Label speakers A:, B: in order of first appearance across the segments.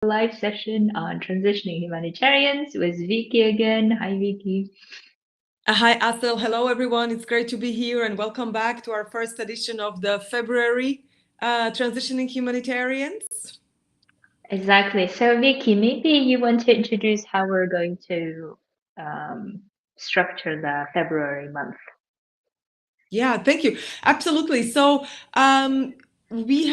A: live session on Transitioning Humanitarians with Vicky again. Hi, Vicky.
B: Hi, Asel. Hello, everyone. It's great to be here and welcome back to our first edition of the February Transitioning Humanitarians.
A: Exactly. So, Vicky, maybe you want to introduce how we're going to structure the February month.
B: Yeah, thank you. Absolutely. So we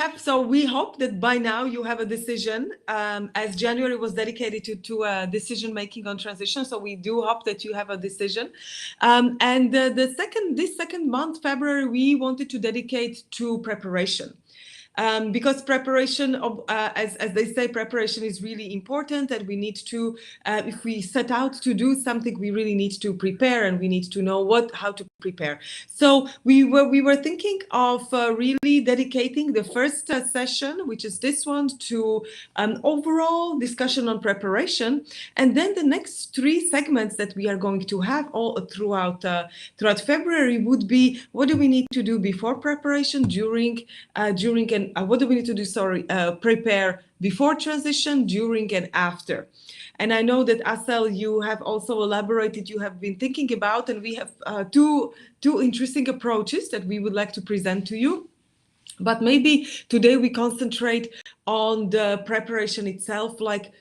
B: hope that by now you have a decision, as January was dedicated to decision making on transition. So we do hope that you have a decision. And this second month, February, we wanted to dedicate to preparation. Because preparation of, as they say, preparation is really important, and we need to, if we set out to do something, we really need to prepare, and we need to know how to prepare. So we were thinking of really dedicating the first session, which is this one, to an overall discussion on preparation, and then the next three segments that we are going to have all throughout February would be: what do we need to do before preparation, during and what do we need to do? Prepare before transition, during, and after. And I know that, Asel, you have also elaborated, you have been thinking about, and we have two interesting approaches that we would like to present to you. But maybe today we concentrate on the preparation itself, like,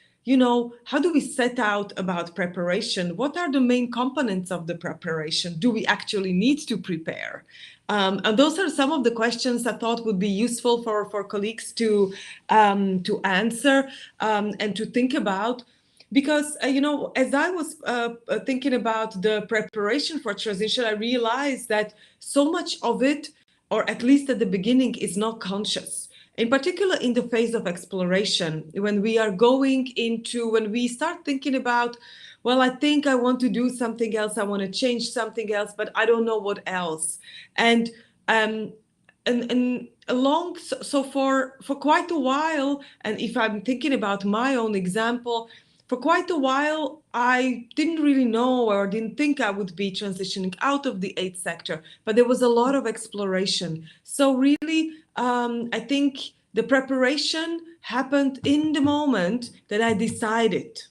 B: how do we set out about preparation? What are the main components of the preparation? Do we actually need to prepare? And those are some of the questions I thought would be useful for colleagues to answer and to think about. Because, as I was thinking about the preparation for transition, I realized that so much of it, or at least at the beginning, is not conscious. In particular, in the phase of exploration, when we start thinking about, well, I think I want to do something else, I want to change something else, but I don't know what else. And for quite a while, and if I'm thinking about my own example, for quite a while, I didn't really know or didn't think I would be transitioning out of the aid sector, but there was a lot of exploration. So really, I think the preparation happened in the moment that I decided,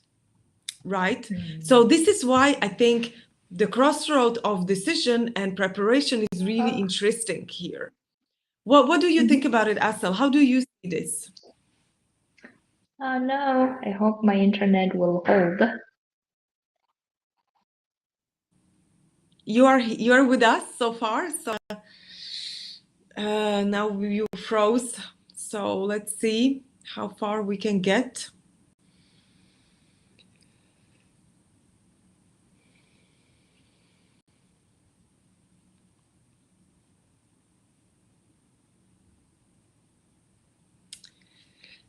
B: right? So this is why I think the crossroad of decision and preparation is really interesting here. What do you think about it, Asel? How do you see this?
A: Oh no, I hope my internet will hold.
B: You are with us so far. So now you froze. So let's see how far we can get.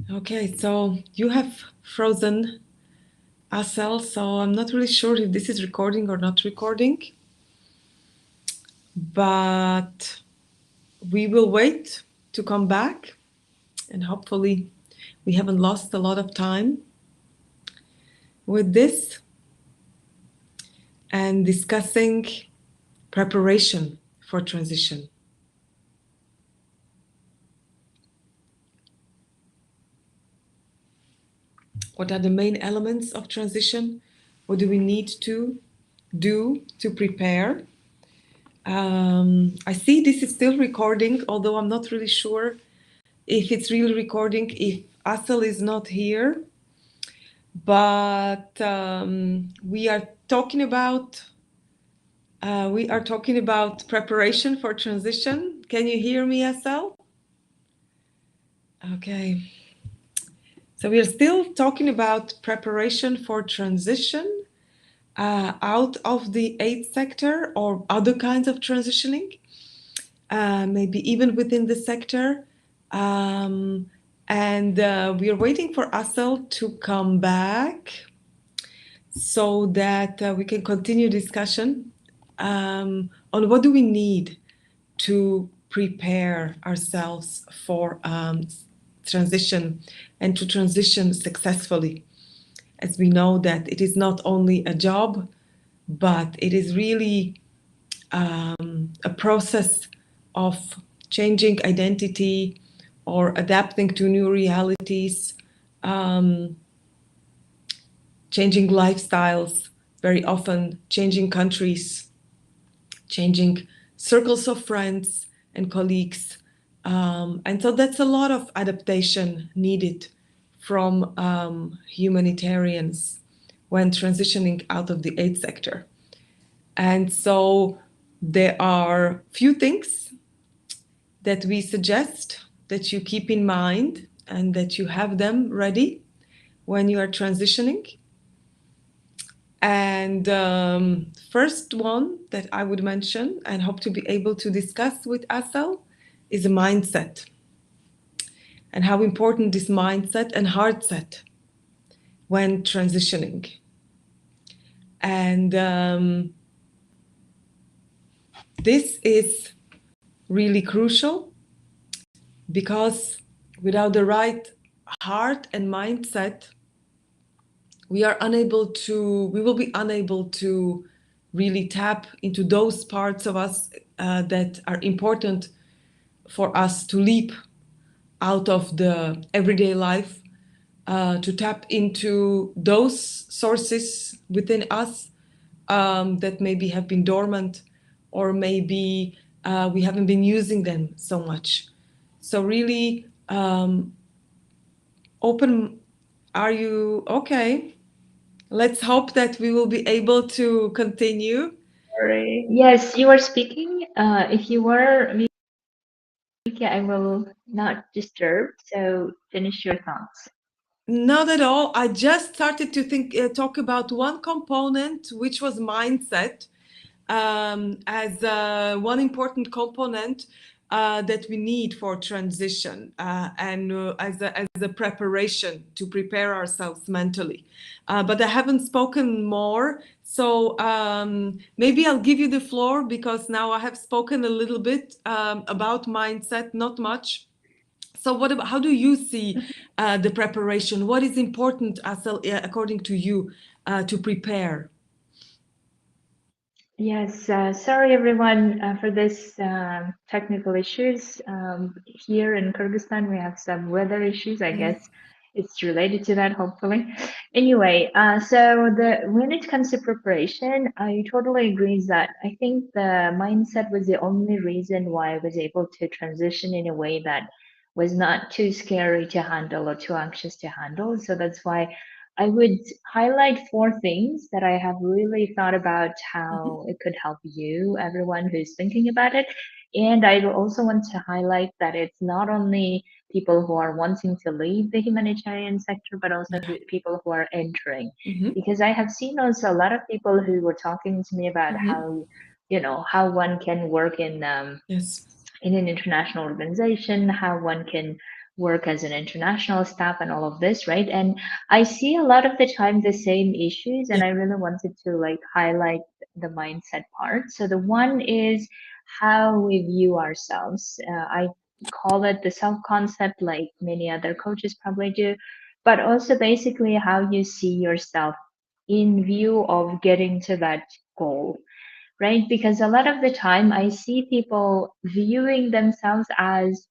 B: Okay, so you have frozen, Asel, so I'm not really sure if this is recording or not recording, but we will wait to come back, and hopefully we haven't lost a lot of time with this and discussing preparation for transition. What are the main elements of transition? What do we need to do to prepare? I see this is still recording, although I'm not really sure if it's really recording, if Asel is not here. But we are talking about preparation for transition. Can you hear me, Asel? Okay. So we are still talking about preparation for transition out of the aid sector or other kinds of transitioning, maybe even within the sector. And we are waiting for Asel to come back so that we can continue discussion on what do we need to prepare ourselves for transition and to transition successfully, as we know that it is not only a job, but it is really a process of changing identity or adapting to new realities, um, changing lifestyles, very often changing countries, changing circles of friends and colleagues. And so that's a lot of adaptation needed from humanitarians when transitioning out of the aid sector. And so there are few things that we suggest that you keep in mind and that you have them ready when you are transitioning. And first one that I would mention and hope to be able to discuss with Asel is a mindset and how important this mindset and heart set when transitioning. And this is really crucial because without the right heart and mindset, we will be unable to really tap into those parts of us that are important for us to leap out of the everyday life, to tap into those sources within us that maybe have been dormant, or maybe we haven't been using them so much. So really open. Are you okay? Let's hope that we will be able to continue.
A: Sorry. Yes, you are speaking. If you were Vicky, I will not disturb. So finish your thoughts.
B: Not at all. I just started to talk about one component, which was mindset, as one important component that we need for transition, and as a preparation to prepare ourselves mentally. But I haven't spoken more, so maybe I'll give you the floor because now I have spoken a little bit about mindset, not much. So how do you see the preparation? What is important, Asel, according to you, to prepare?
A: Yes, sorry everyone for this technical issues. Here in Kyrgyzstan, we have some weather issues. I
B: Mhm.
A: guess it's related to that, hopefully. Anyway, so when it comes to preparation, I totally agree that I think the mindset was the only reason why I was able to transition in a way that was not too scary to handle or too anxious to handle. So that's why I would highlight four things that I have really thought about
B: Mhm.
A: how it could help you, everyone who's thinking about it. And I also want to highlight that it's not only people who are wanting to leave the humanitarian sector, but also
B: Yeah.
A: people who are entering.
B: Mhm.
A: Because I have seen also a lot of people who were talking to me about
B: Mhm.
A: how, how one can work
B: Yes.
A: in an international organization, how one can work as an international staff and all of this, right? And I see a lot of the time the same issues,
B: Yeah.
A: and I really wanted to like highlight the mindset part. So the one is how we view ourselves. I call it the self concept, like many other coaches probably do, but also basically how you see yourself in view of getting to that goal, right? Because a lot of the time I see people viewing themselves as,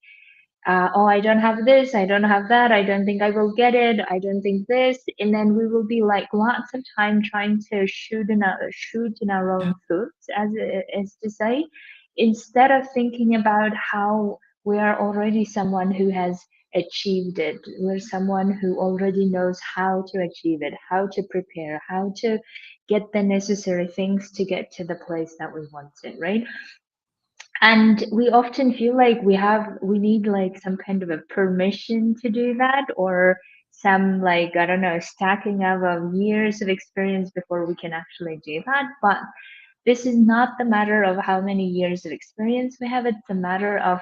A: oh, I don't have this, I don't have that, I don't think I will get it, I don't think this, and then we will be like lots of time trying to shoot in our
B: Yeah.
A: own foot, as to say, instead of thinking about how we are already someone who has achieved it. We're someone who already knows how to achieve it, how to prepare, how to get the necessary things to get to the place that we want it, right? And we often feel like we need like some kind of a permission to do that, or some, like, I don't know, stacking up of years of experience before we can actually do that. But this is not the matter of how many years of experience we have. It's a matter of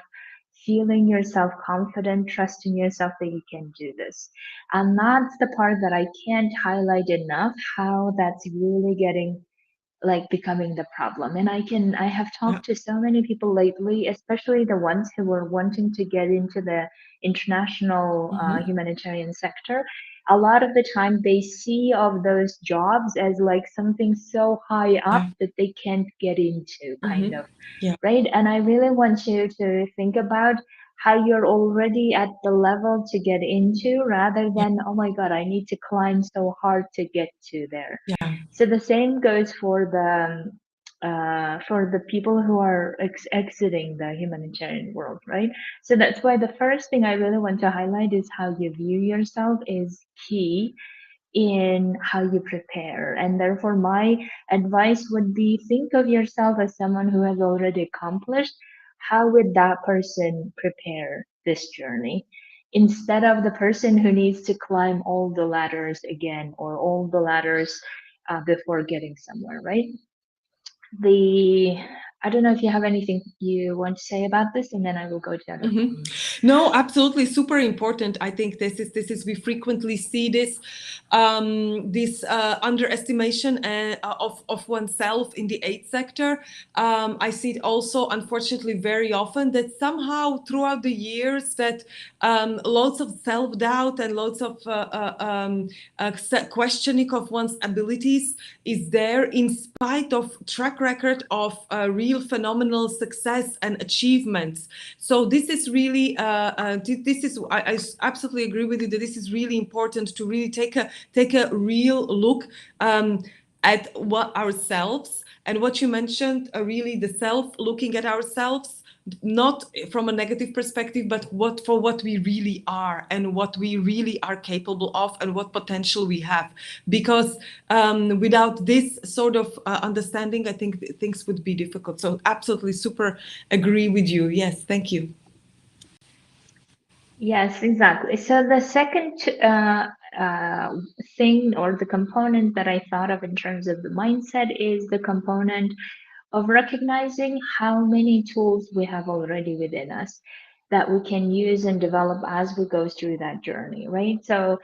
A: feeling yourself confident, trusting yourself that you can do this. And that's the part that I can't highlight enough, how that's really getting like becoming the problem. And I have
B: Yeah.
A: talked to so many people lately, especially the ones who were wanting to get into the international
B: Mhm.
A: humanitarian sector. A lot of the time they see of those jobs as like something so high up
B: Yeah.
A: that they can't get into, kind
B: Mhm.
A: of,
B: Yeah.
A: right? And I really want you to think about how you're already at the level to get into, rather
B: Yeah.
A: than, oh my God, I need to climb so hard to get to there.
B: Yeah.
A: So the same goes for the people who are exiting the humanitarian world, right? So that's why the first thing I really want to highlight is how you view yourself is key in how you prepare. And therefore, my advice would be think of yourself as someone who has already accomplished. How would that person prepare this journey? Instead of the person who needs to climb all the ladders again or all the ladders before getting somewhere, right? The I don't know if you have anything you want to say about this, and then I will go to the other
B: Mm-hmm.
A: point.
B: No, absolutely, super important. I think this is we frequently see this underestimation of oneself in the aid sector. I see it also, unfortunately, very often that somehow throughout the years that lots of self doubt and lots of questioning of one's abilities is there in spite of track record of real phenomenal success and achievements. So this is really this is I absolutely agree with you that this is really important to really take a real look at what ourselves and what you mentioned, really the self looking at ourselves, not from a negative perspective, but what we really are and what we really are capable of and what potential we have. Because without this sort of understanding, I think things would be difficult. So absolutely super agree with you. Yes, thank you.
A: Yes, exactly. So the second thing or the component that I thought of in terms of the mindset is the component of recognizing how many tools we have already within us that we can use and develop as we go through that journey, right? So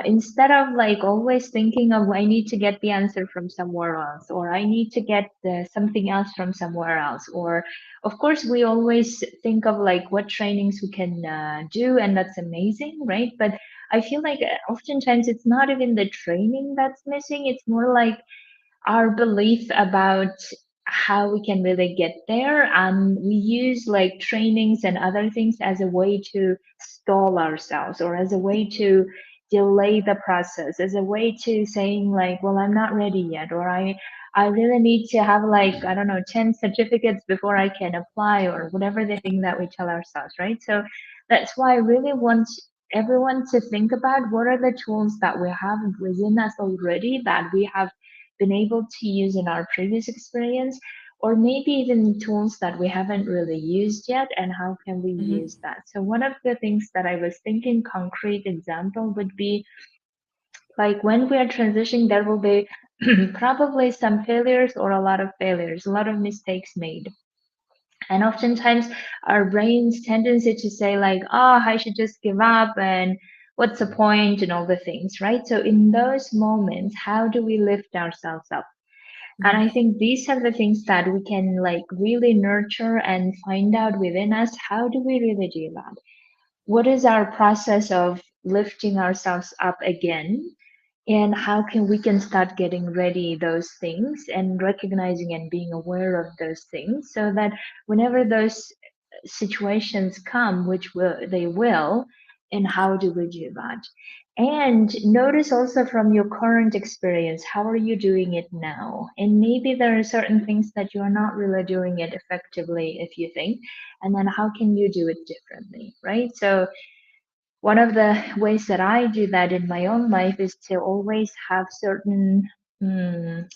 A: instead of like always thinking of I need to get the answer from somewhere else, or I need to get something else from somewhere else, or of course we always think of like what trainings we can do, and that's amazing, right? But I feel like oftentimes it's not even the training that's missing, it's more like our belief about how we can really get there, and we use like trainings and other things as a way to stall ourselves or as a way to delay the process, as a way to saying like, well, I'm not ready yet, or I really need to have like, I don't know, 10 certificates before I can apply, or whatever the thing that we tell ourselves, right? So that's why I really want everyone to think about what are the tools that we have within us already that we have been able to use in our previous experience, or maybe even tools that we haven't really used yet, and how can we
B: Mhm.
A: use that. So one of the things that I was thinking, concrete example would be like when we are transitioning, there will be probably some failures or a lot of failures, a lot of mistakes made. And oftentimes our brain's tendency to say like, oh, I should just give up, and what's the point, and all the things, right? So in those moments, how do we lift ourselves up? And I think these are the things that we can like really nurture and find out within us. How do we really do that? What is our process of lifting ourselves up again? And how can we can start getting ready those things and recognizing and being aware of those things, so that whenever those situations come, which they will, and how do we do that? And notice also from your current experience, how are you doing it now? And maybe there are certain things that you are not really doing it effectively, if you think, and then how can you do it differently, right? So one of the ways that I do that in my own life is to always have certain mm,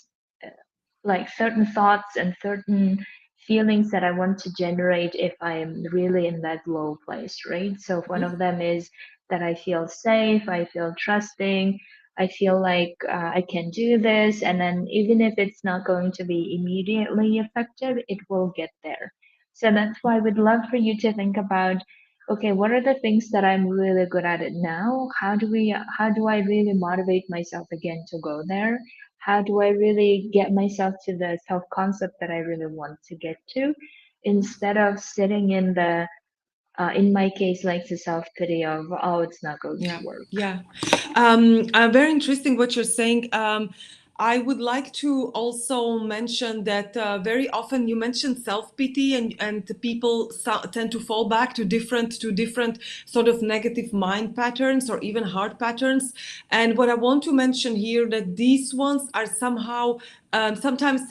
A: like certain thoughts and certain feelings that I want to generate if I'm really in that low place, right? So one of them is that I feel safe, I feel trusting, I feel like I can do this, and then even if it's not going to be immediately effective, it will get there. So that's why I would love for you to think about, okay, what are the things that I'm really good at it now? How do I really motivate myself again to go there? How do I really get myself to the self concept that I really want to get to, instead of sitting in the in my case like the self pity of, oh, it's not going to
B: Yeah,
A: work.
B: yeah. Very interesting what you're saying. I would like to also mention that very often you mentioned self-pity, and the people tend to fall back to different sort of negative mind patterns or even heart patterns. And what I want to mention here, that these ones are somehow sometimes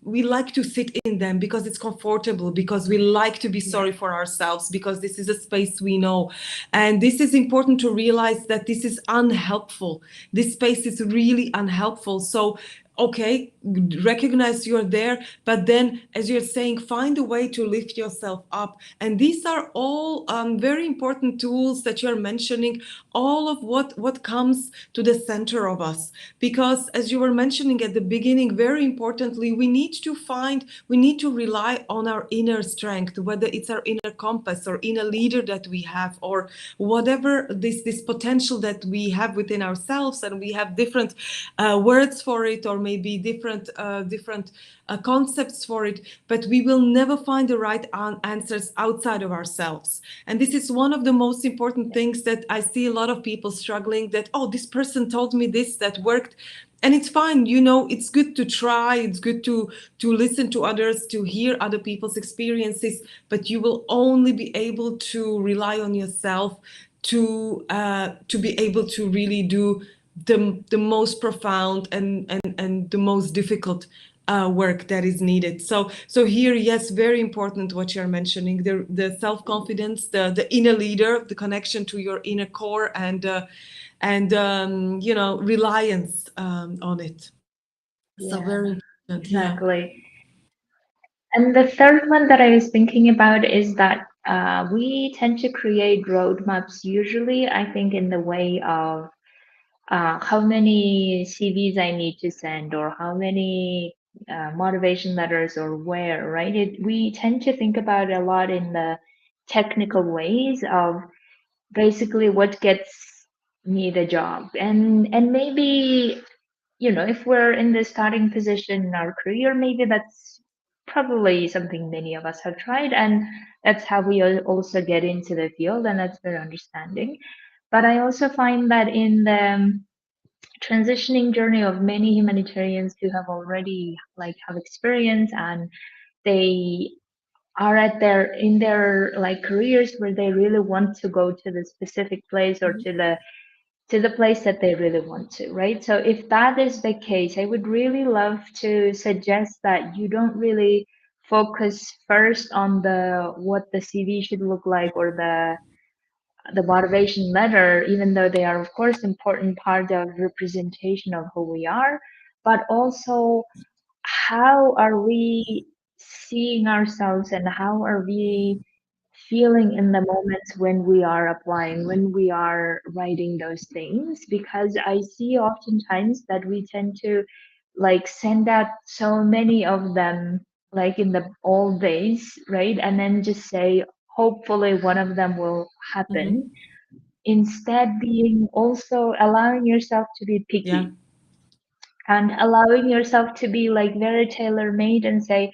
B: we like to sit in them because it's comfortable, because we like to be sorry
A: Yeah.
B: for ourselves, because this is a space we know. And this is important to realize that this is unhelpful. This space is really unhelpful. So okay, recognize you're there, but then, as you're saying, find a way to lift yourself up. And these are all very important tools that you're mentioning, all of what comes to the center of us. Because as you were mentioning at the beginning, very importantly, we need to rely on our inner strength, whether it's our inner compass or inner leader that we have, or whatever this potential that we have within ourselves. And we have different words for it, or maybe different concepts for it, but we will never find the right answers outside of ourselves. And this is one of the most important things that I see a lot of people struggling, that, oh, this person told me this that worked. And it's fine, it's good to try, it's good to listen to others, to hear other people's experiences, but you will only be able to rely on yourself to be able to really do the most profound and the most difficult work that is needed. So here, yes, very important what you're mentioning, the self-confidence, the inner leader, the connection to your inner core, and reliance on it. So
A: Yeah,
B: very important. Yeah.
A: exactly. And the third one that I was thinking about is that we tend to create roadmaps usually, I think, in the way of how many CVs I need to send, or how many motivation letters, or where, right? We tend to think about a lot in the technical ways of basically what gets me the job. And maybe, if we're in the starting position in our career, maybe that's probably something many of us have tried, and that's how we also get into the field, and that's very understanding. But I also find that in the transitioning journey of many humanitarians who have already have experience, and they are in their careers where they really want to go to the specific place, or
B: Mhm.
A: to the place that they really want to, right? So if that is the case, I would really love to suggest that you don't really focus first on the what the CV should look like, or the motivation letter, even though they are of course important part of representation of who we are, but also how are we seeing ourselves, and how are we feeling in the moments when we are applying, when we are writing those things. Because I see oftentimes that we tend to send out so many of them in the old days, right? And then just say, hopefully one of them will
B: Mhm.
A: happen, instead being also allowing yourself to be
B: Yeah.
A: picky, and allowing yourself to be very tailor made, and say,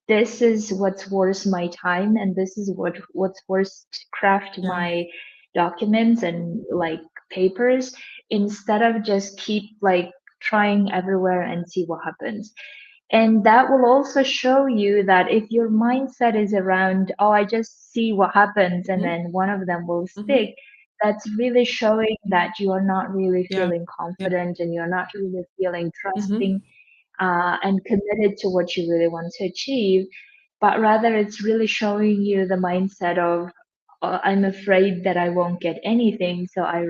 A: this is what's worth my time, and this is what's worth to craft
B: Yeah.
A: my documents and papers, instead of just keep trying everywhere and see what happens. And that will also show you that if your mindset is around, oh, I just see what happens and
B: Mhm.
A: then one of them will
B: Mhm.
A: stick, that's really showing that you are not really
B: Yeah.
A: feeling
B: Yeah.
A: confident, and you're not really feeling
B: Mhm.
A: trusting and committed to what you really want to achieve. But rather, it's really showing you the mindset of, I'm afraid that I won't get anything, so I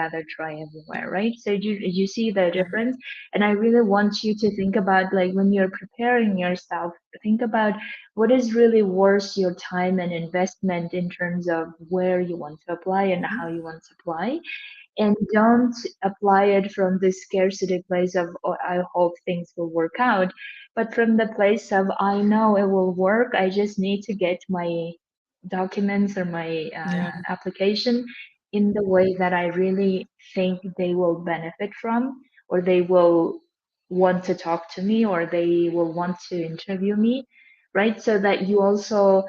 A: rather try everywhere, right? So you see the
B: Yeah.
A: difference. And I really want you to think about, when you're preparing yourself, think about what is really worth your time and investment in terms of where you want to apply and
B: Mhm.
A: how you want to apply. And don't apply it from this scarcity place of, oh, I hope things will work out, but from the place of, I know it will work, I just need to get my documents or my
B: Yeah.
A: application in the way that I really think they will benefit from, or they will want to talk to me, or they will want to interview me, right? So that you also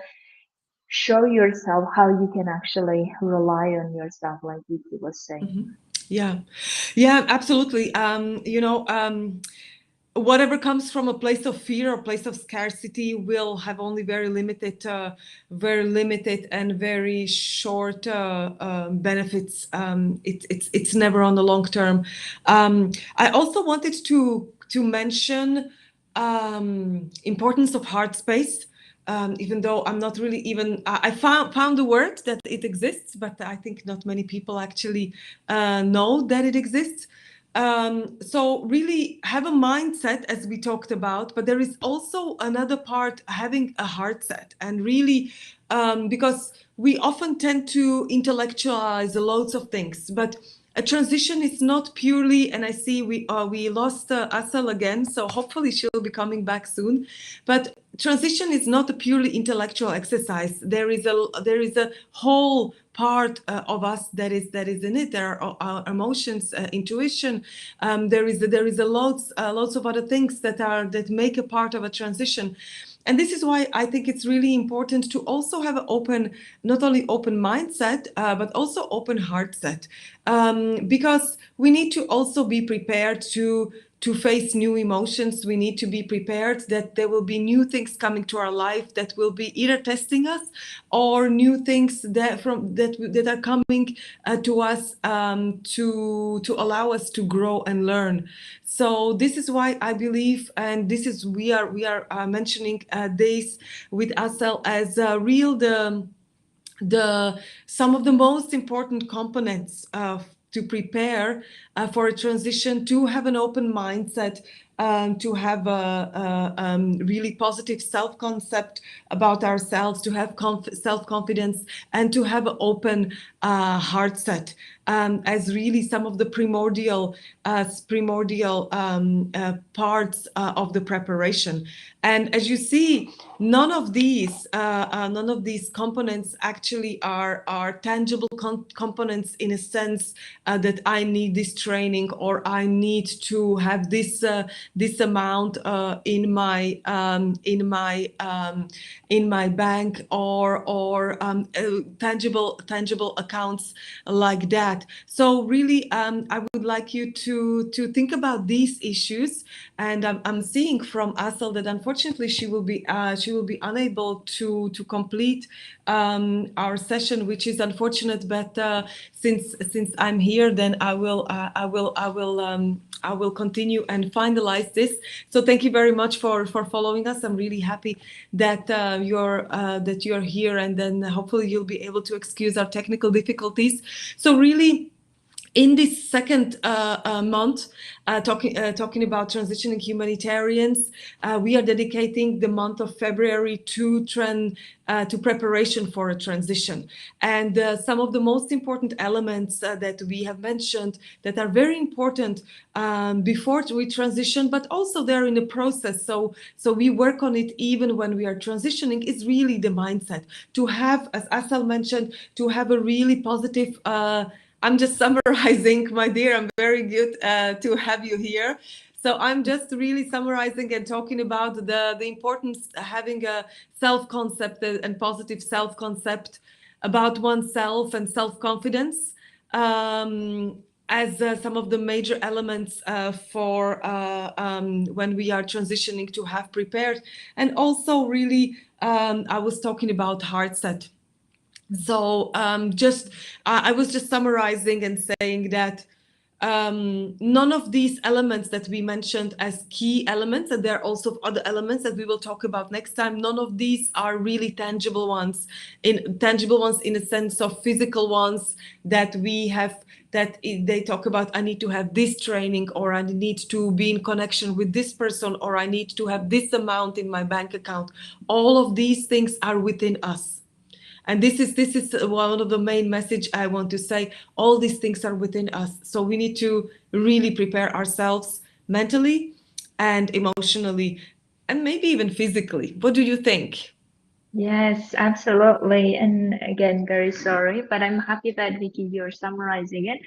A: show yourself how you can actually rely on yourself, like Vicky was saying.
B: Mhm. Yeah, yeah, absolutely. Whatever comes from a place of fear or place of scarcity will have only very limited and very short benefits. It's never on the long term. I also wanted to mention importance of heart space. Even though I'm not really even, I found the word that it exists, but I think not many people actually know that it exists. So really have a mindset as we talked about, but there is also another part, having a heart set, and really because we often tend to intellectualize loads of things, but a transition is not purely, and I see we lost Asel again, so hopefully she'll be coming back soon. But transition is not a purely intellectual exercise. There is a whole part of us that is in it. There are our emotions, intuition. There is a lots of other things that make a part of a transition. And this is why I think it's really important to also have an open, not only open mindset, but also open heart set, because we need to also be prepared to face new emotions. We need to be prepared that there will be new things coming to our life that will be either testing us, or new things that are coming to us, to allow us to grow and learn. So this is why I believe, and this is we are mentioning this with Asel as real the some of the most important components to prepare for a transition, to have an open mindset, to have a really positive self-concept about ourselves, to have self-confidence, and to have an open heart set, as really some of the primordial parts of the preparation. And as you see, none of these components actually are tangible components, in a sense that I need this training, or I need to have this amount in my bank, or tangible accounts like that. So really, I would like you to think about these issues. And I'm seeing from Asel that unfortunately she will be unable to complete our session, which is unfortunate. But since I'm here, then I will continue and finalize this. So thank you very much for following us. I'm really happy that you're here, and then hopefully you'll be able to excuse our technical difficulties. So really, in this second month, talking about transitioning humanitarians, we are dedicating the month of February to preparation for a transition. And some of the most important elements that we have mentioned that are very important before we transition, but also they're in the process. So we work on it even when we are transitioning, is really the mindset. To have, as Asel mentioned, to have a really positive, I'm just summarizing, my dear. I'm very good to have you here. So I'm just really summarizing and talking about the importance of having a self-concept and positive self-concept about oneself and self-confidence, as some of the major elements for when we are transitioning to have prepared. And also really, I was talking about heart set. So I was just summarizing and saying that none of these elements that we mentioned as key elements, and there are also other elements that we will talk about next time, none of these are really tangible ones in a sense of physical ones that we have, that they talk about, I need to have this training, or I need to be in connection with this person, or I need to have this amount in my bank account. All of these things are within us. And this is one of the main message I want to say. All these things are within us. So we need to really prepare ourselves mentally and emotionally, and maybe even physically. What do you think?
A: Yes, absolutely. And again, very sorry, but I'm happy that Vicky, you're summarizing it.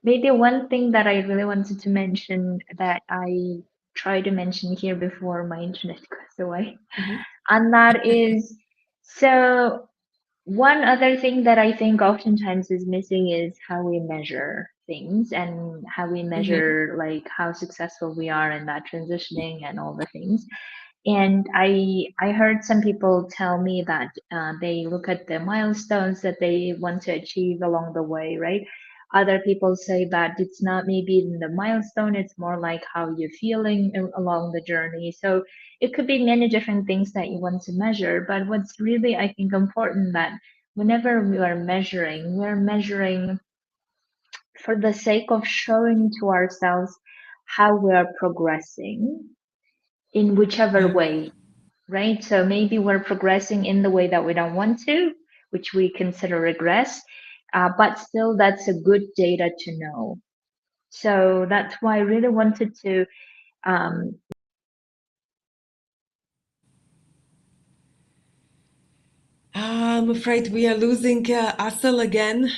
A: Maybe one thing that I really wanted to mention that I tried to mention here before my internet goes away,
B: Mhm.
A: and that is, so one other thing that I think oftentimes is missing is how we measure things and how we measure like how successful we are in that transitioning and all the things. And I heard some people tell me that they look at the milestones that they want to achieve along the way, right? Other people say that it's not maybe in the milestone, it's more like how you're feeling along the journey. So it could be many different things that you want to measure. But what's really, I think, important that whenever we're measuring for the sake of showing to ourselves how we are progressing in whichever
B: Yeah.
A: way, right? So maybe we're progressing in the way that we don't want to, which we consider regress, but still that's a good data to know. So that's why I really wanted to um,
B: I'm afraid we are losing Asel again.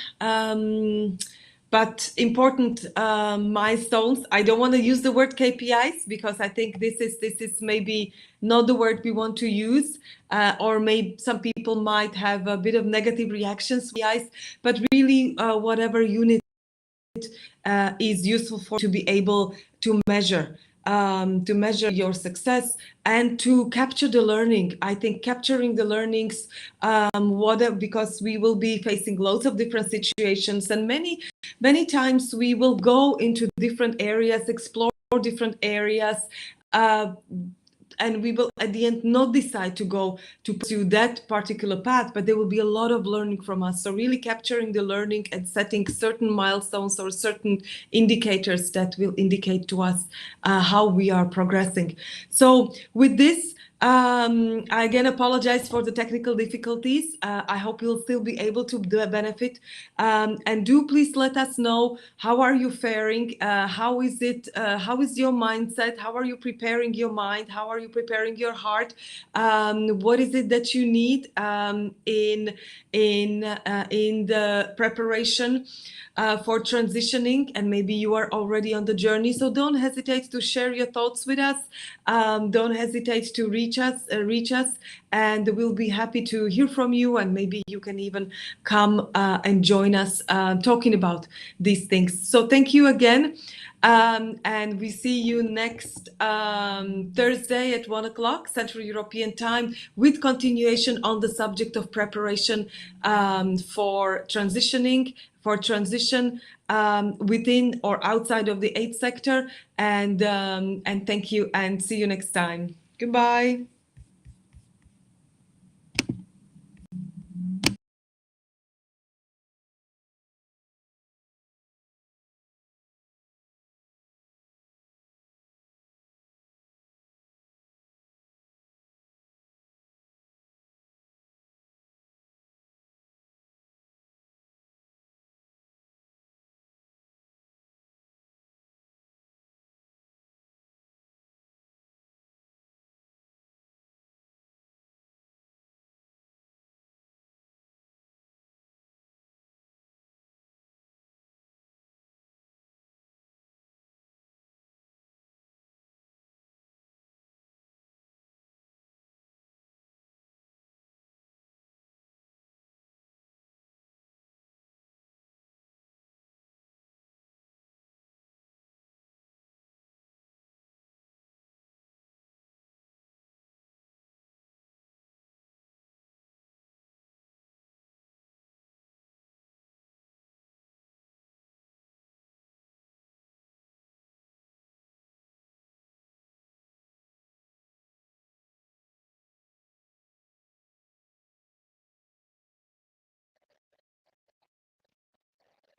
B: But important milestones. I don't want to use the word KPIs because I think this is maybe not the word we want to use, or maybe some people might have a bit of negative reactions to KPIs. But really, whatever unit is useful for to be able to measure your success and to capture the learning. I think capturing the learnings, because we will be facing loads of different situations, and many times we will go into different areas, explore different areas, and we will at the end not decide to go to pursue that particular path, but there will be a lot of learning from us. So really capturing the learning and setting certain milestones or certain indicators that will indicate to us how we are progressing. So with this, I again apologize for the technical difficulties. I hope you'll still be able to benefit. And do please let us know, how are you faring? How is it? How is your mindset? How are you preparing your mind? How are you preparing your heart? What is it that you need in the preparation for transitioning? And maybe you are already on the journey. So don't hesitate to share your thoughts with us. Don't hesitate to reach us, and we'll be happy to hear from you. And maybe you can even come and join us talking about these things. So thank you again. And we see you next Thursday at 1 o'clock Central European Time with continuation on the subject of preparation for transitioning, for transition within or outside of the aid sector. And thank you, and see you next time. Goodbye.